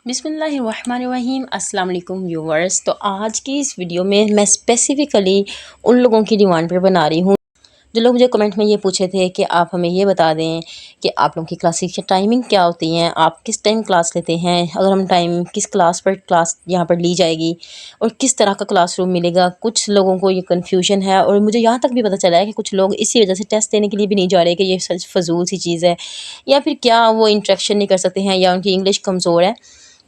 बिस्मिल्लाहिर्रहमानिर्रहीम अस्सलाम वालेकुम व्यूवर्स। तो आज की इस वीडियो में मैं स्पेसिफ़िकली उन लोगों की डिमांड पर बना रही हूँ जो लोग मुझे कमेंट में ये पूछे थे कि आप हमें ये बता दें कि आप लोगों की क्लासेस की टाइमिंग क्या होती हैं, आप किस टाइम क्लास लेते हैं, अगर हम टाइम किस क्लास पर क्लास यहाँ पर ली जाएगी और किस तरह का क्लासरूम मिलेगा। कुछ लोगों को ये कन्फ्यूजन है और मुझे यहाँ तक भी पता चला है कि कुछ लोग इसी वजह से टेस्ट देने के लिए भी नहीं जा रहे कि ये सच फ़ज़ूल सी चीज़ है या फिर क्या वो इंटरेक्शन नहीं कर सकते हैं या उनकी इंग्लिश कमज़ोर है।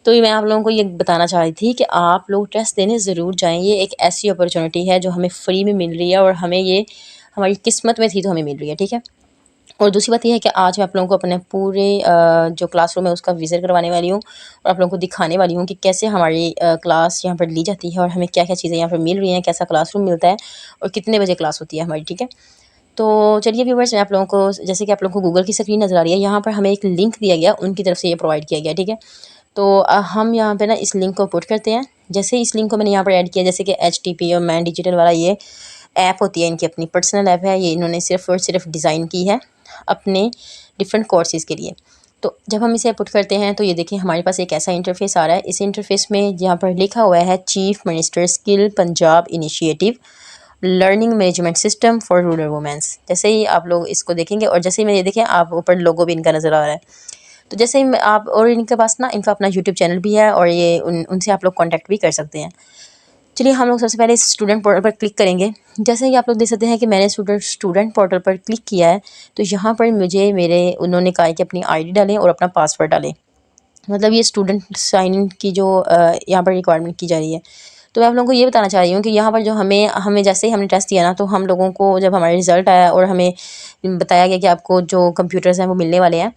तो ये मैं आप लोगों को ये बताना चाह रही थी कि आप लोग टेस्ट देने ज़रूर जाएँ। ये एक ऐसी अपॉर्चुनिटी है जो हमें फ्री में मिल रही है और हमें ये हमारी किस्मत में थी तो हमें मिल रही है, ठीक है। और दूसरी बात ये है कि आज मैं आप लोगों को अपने पूरे जो क्लासरूम है उसका विज़िट करवाने वाली हूँ और आप लोगों को दिखाने वाली हूँ कि कैसे हमारी क्लास यहाँ पर ली जाती है और हमें क्या-क्या चीज़ें यहाँ पर मिल रही हैं, कैसा क्लासरूम मिलता है और कितने बजे क्लास होती है हमारी, ठीक है। तो चलिए व्यूअर्स, मैं आप लोगों को जैसे कि आप लोगों को गूगल की स्क्रीन नज़र आ रही है, यहाँ पर हमें एक लिंक दिया गया, उनकी तरफ से ये प्रोवाइड किया गया, ठीक है। तो हम यहाँ पे ना इस लिंक को पुट करते हैं। जैसे इस लिंक को मैंने यहाँ पर ऐड किया, जैसे कि एचटीपी और मैन डिजिटल वाला ये ऐप होती है, इनकी अपनी पर्सनल ऐप है, ये इन्होंने सिर्फ़ और सिर्फ डिज़ाइन की है अपने डिफरेंट कोर्सेज़ के लिए। तो जब हम इसे पुट करते हैं तो ये देखिए हमारे पास एक ऐसा इंटरफ़ेस आ रहा है। इस इंटरफ़ेस में यहाँ पर लिखा हुआ है chief minister skill Punjab initiative learning management system for rural womens. जैसे ही आप लोग इसको देखेंगे और जैसे ही मैं ये देखें, आप ऊपर लोगो भी इनका नज़र आ रहा है। तो जैसे ही आप, और इनके पास ना इनका अपना यूट्यूब चैनल भी है और ये उनसे आप लोग कॉन्टैक्ट भी कर सकते हैं। चलिए हम लोग सबसे पहले इस स्टूडेंट पोर्टल पर क्लिक करेंगे। जैसे कि आप लोग देख सकते हैं कि मैंने स्टूडेंट पोर्टल पर क्लिक किया है, तो यहाँ पर मुझे उन्होंने कहा है कि अपनी आईडी डालें और अपना पासवर्ड डालें। मतलब ये स्टूडेंट साइन इन की जो यहाँ पर रिक्वायरमेंट की जा रही है। तो मैं आप लोगों को ये बताना चाह रही हूँ कि यहाँ पर जो हमें हमें जैसे ही हमने टेस्ट दिया ना, तो हम लोगों को जब हमारा रिज़ल्ट आया और हमें बताया गया कि आपको जो कंप्यूटर्स हैं वो मिलने वाले हैं,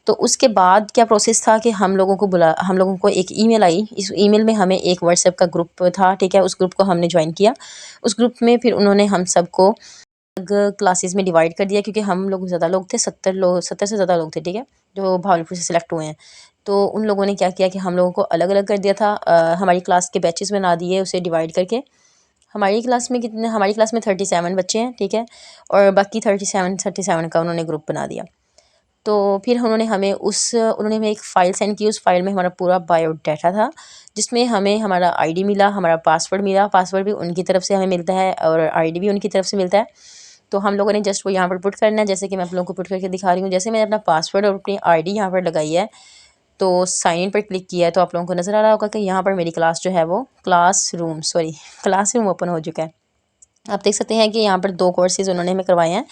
तो उसके बाद क्या प्रोसेस था कि हम लोगों को एक ईमेल आई। इस ईमेल में हमें एक व्हाट्सएप का ग्रुप था, ठीक है, उस ग्रुप को हमने ज्वाइन किया। उस ग्रुप में फिर उन्होंने हम सबको अलग क्लासेस में डिवाइड कर दिया, क्योंकि हम लोग ज़्यादा लोग थे, 70 से ज़्यादा लोग थे, ठीक है, जो भागलपुर से सिलेक्ट हुए हैं। तो उन लोगों ने क्या किया कि हम लोगों को अलग-अलग कर दिया था, हमारी क्लास के बैचेस बना दिए उसे डिवाइड करके। हमारी क्लास में 37 बच्चे हैं, ठीक है, और बाकी 37 का उन्होंने ग्रुप बना दिया। तो फिर उन्होंने हमें एक फ़ाइल सेंड की। उस फ़ाइल में हमारा पूरा बायोडाटा था, जिसमें हमें हमारा आईडी मिला, हमारा पासवर्ड मिला। पासवर्ड भी उनकी तरफ से हमें मिलता है और आईडी भी उनकी तरफ से मिलता है। तो हम लोगों ने जस्ट वो यहाँ पर पुट करना है, जैसे कि मैं आप लोगों को पुट करके दिखा रही हूँ। जैसे मैंने अपना पासवर्ड और अपनी आईडी यहाँ पर लगाई है, तो साइन इन पर क्लिक किया है, तो आप लोगों को नज़र आ रहा होगा कि यहाँ पर मेरी क्लास जो है वो क्लासरूम ओपन हो चुका है। आप देख सकते हैं कि यहाँ पर 2 कोर्सेज़ उन्होंने हमें करवाए हैं।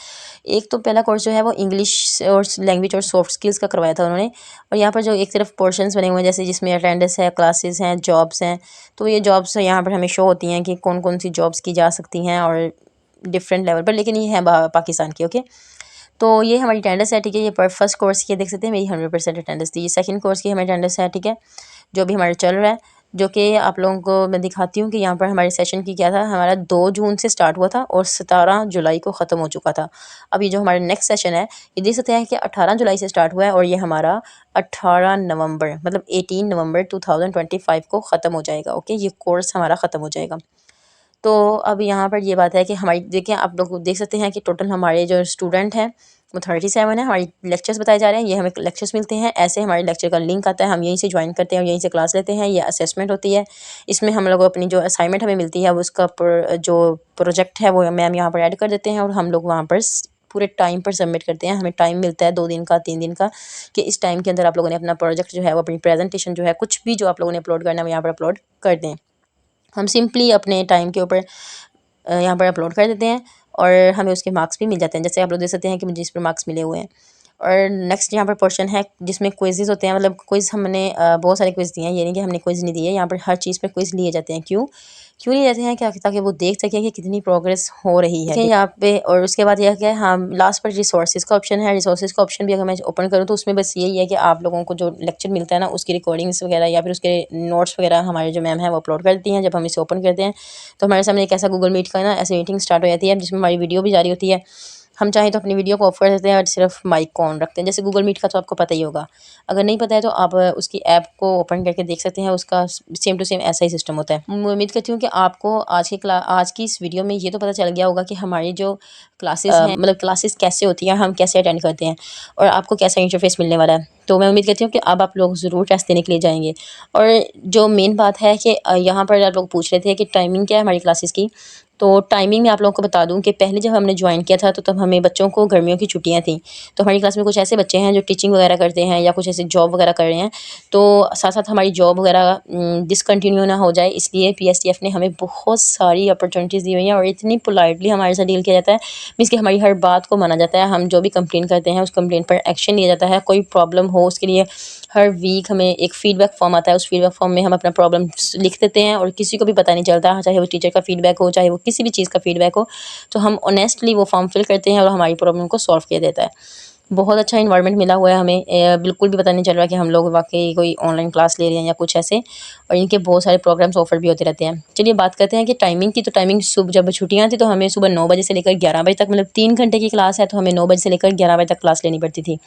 एक तो पहला कोर्स जो है वो इंग्लिश और लैंग्वेज और सॉफ्ट स्किल्स का करवाया था उन्होंने, और यहाँ पर जो एक तरफ पोर्शंस बने हुए हैं, जैसे जिसमें अटेंडेंस है, क्लासेस हैं, जॉब्स हैं। तो ये जॉब्स यहाँ पर हमें शो होती हैं कि कौन-कौन सी जॉब्स की जा सकती हैं और डिफरेंट लेवल पर, लेकिन ये है पाकिस्तान की, ओके। तो ये हमारी अटेंडेंस है, ठीक है। ये पर फर्स्ट कोर्स की देख सकते हैं मेरी 100% अटेंडेंस थी। ये सेकंड कोर्स की हमारी अटेंडेंस है, ठीक है, जो भी हमारा चल रहा है, जो कि आप लोगों को मैं दिखाती हूँ कि यहाँ पर हमारे सेशन की क्या था। हमारा 2 जून से स्टार्ट हुआ था और 17 जुलाई को ख़त्म हो चुका था। अब ये जो हमारा नेक्स्ट सेशन है, ये देख सकते हैं कि 18 जुलाई से स्टार्ट हुआ है और ये हमारा 18 नवंबर मतलब 18 नवंबर 2025 को ख़त्म हो जाएगा, ओके। ये कोर्स हमारा ख़त्म हो जाएगा। तो अब यहाँ पर ये बात है कि हमारी देखिए, आप लोग देख सकते हैं कि टोटल हमारे जो स्टूडेंट हैं वो 37 है। हमारी लेक्चर्स बताए जा रहे हैं, ये हमें लेक्चर्स मिलते हैं। ऐसे हमारे लेक्चर का लिंक आता है, हम यहीं से ज्वाइन करते हैं और यहीं से क्लास लेते हैं। ये असेसमेंट होती है, इसमें हम लोग अपनी जो असाइनमेंट हमें मिलती है, वो उसका जो प्रोजेक्ट है वो मैम यहाँ पर ऐड कर देते हैं और हम लोग वहाँ पर पूरे टाइम पर सबमिट करते हैं। हमें टाइम मिलता है 2 दिन का, 3 दिन का, कि इस टाइम के अंदर आप लोगों ने अपना प्रोजेक्ट जो है वो, अपनी प्रेजेंटेशन जो है, कुछ भी जो आप लोगों ने अपलोड करना है वो यहाँ पर अपलोड कर दें। हम सिंपली अपने टाइम के ऊपर यहाँ पर अपलोड कर देते हैं और हमें उसके मार्क्स भी मिल जाते हैं। जैसे आप लोग देख सकते हैं कि मुझे इस पर मार्क्स मिले हुए हैं। और नेक्स्ट यहाँ पर पोर्शन है जिसमें क्विज़ेज़ होते हैं, मतलब क्विज़ हमने बहुत सारे क्विज़ दिए हैं, ये नहीं कि हमने क्विज़ नहीं दिए। यहाँ पर हर चीज़ पर क्विज़ लिए जाते हैं। क्यों लिए जाते हैं, क्या, ताकि वो देख सकें कि कितनी प्रोग्रेस हो रही है, ठीक है, यहाँ पे। और उसके बाद यह क्या है, हम लास्ट पर रिसोर्सेज का ऑप्शन है। रिसोर्सेज का ऑप्शन भी अगर मैं ओपन करूँ तो उसमें बस यही है कि आप लोगों को जो लेक्चर मिलता है ना, उसकी रिकॉर्डिंग्स वगैरह या फिर उसके नोट्स वगैरह हमारे जो मैम है वो अपलोड करती हैं। जब हम इसे ओपन करते हैं तो हमारे सामने एक ऐसा गूगल मीट का ना ऐसे मीटिंग स्टार्ट हो जाती है, जिसमें हमारी वीडियो भी जारी होती है हम चाहें तो अपनी वीडियो को ऑफ कर देते हैं और सिर्फ माइक को ऑन रखते हैं। जैसे गूगल मीट का तो आपको पता ही होगा, अगर नहीं पता है तो आप उसकी ऐप को ओपन करके देख सकते हैं, उसका सेम टू सेम ऐसा ही सिस्टम होता है। मैं उम्मीद करती हूँ कि आपको आज की इस वीडियो में ये तो पता चल गया होगा कि हमारी जो क्लासेस हैं, मतलब क्लासेस कैसे होती हैं, हम कैसे अटेंड करते हैं और आपको कैसा इंटरफेस मिलने वाला है। तो मैं उम्मीद करती हूँ कि अब आप लोग ज़रूर टेस्ट देने के लिए जाएंगे। और जो मेन बात है कि यहाँ पर आप लोग पूछ रहे थे कि टाइमिंग क्या है हमारी क्लासेस की, तो टाइमिंग मैं आप लोगों को बता दूं कि पहले जब हमने ज्वाइन किया था तो तब हमें बच्चों को गर्मियों की छुट्टियां थी। तो हमारी क्लास में कुछ ऐसे बच्चे हैं जो टीचिंग वगैरह करते हैं या कुछ ऐसे जॉब वगैरह कर रहे हैं, तो साथ साथ हमारी जॉब वगैरह डिसकंटिन्यू ना हो जाए, इसलिए पीएसटीएफ ने हमें बहुत सारी अपॉर्चुनिटीज़ दी हुई हैं और इतनी पोलाइटली हमारे साथ डील किया जाता है। मीन्स कि हमारी हर बात को माना जाता है, हम जो भी कंप्लेन करते हैं उस कंप्लेन पर एक्शन लिया जाता है। कोई प्रॉब्लम हो उसके लिए हर वीक हमें एक फ़ीडबैक फॉर्म आता है, उस फ़ीडबैक फॉर्म में हम अपना प्रॉब्लम लिख देते हैं और किसी को भी पता नहीं चलता, चाहे वो टीचर का फ़ीडबैक हो, चाहे वो किसी भी चीज़ का फ़ीडबैक हो, तो हम ऑनेस्टली वो फॉर्म फिल करते हैं और हमारी प्रॉब्लम को सॉल्व किया देता है। बहुत अच्छा इन्वायरमेंट मिला हुआ है हमें, बिल्कुल भी पता नहीं चल रहा कि हम लोग वाकई कोई ऑनलाइन क्लास ले रहे हैं या कुछ ऐसे, और इनके बहुत सारे प्रोग्राम्स ऑफर भी होते रहते हैं। चलिए बात करते हैं कि टाइमिंग की। तो टाइमिंग सुबह जब छुट्टियाँ थी तो हमें सुबह 9 बजे से लेकर 11 बजे तक, मतलब 3 घंटे की क्लास है तो हमें 9 बजे से लेकर 11 बजे तक क्लास लेनी पड़ती थी।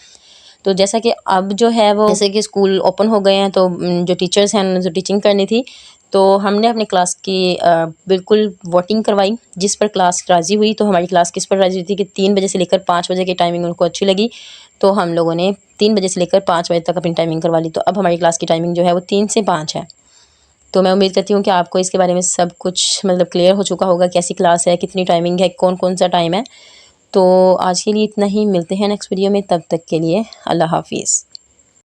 तो जैसा कि अब जो है वो जैसे कि स्कूल ओपन हो गए हैं, तो जो टीचर्स हैं उन्होंने जो टीचिंग करनी थी, तो हमने अपनी क्लास की बिल्कुल वोटिंग करवाई, जिस पर क्लास राज़ी हुई। तो हमारी क्लास किस पर राज़ी हुई थी कि 3 बजे से लेकर 5 बजे की टाइमिंग उनको अच्छी लगी, तो हम लोगों ने 3 बजे से लेकर 5 बजे तक अपनी टाइमिंग करवा ली। तो अब हमारी क्लास की टाइमिंग जो है वो 3 से 5 है। तो मैं उम्मीद करती हूँ कि आपको इसके बारे में सब कुछ मतलब क्लियर हो चुका होगा, कैसी क्लास है, कितनी टाइमिंग है, कौन-कौन सा टाइम है। तो आज के लिए इतना ही, मिलते हैं नेक्स्ट वीडियो में, तब तक के लिए अल्लाह हाफ़िज़।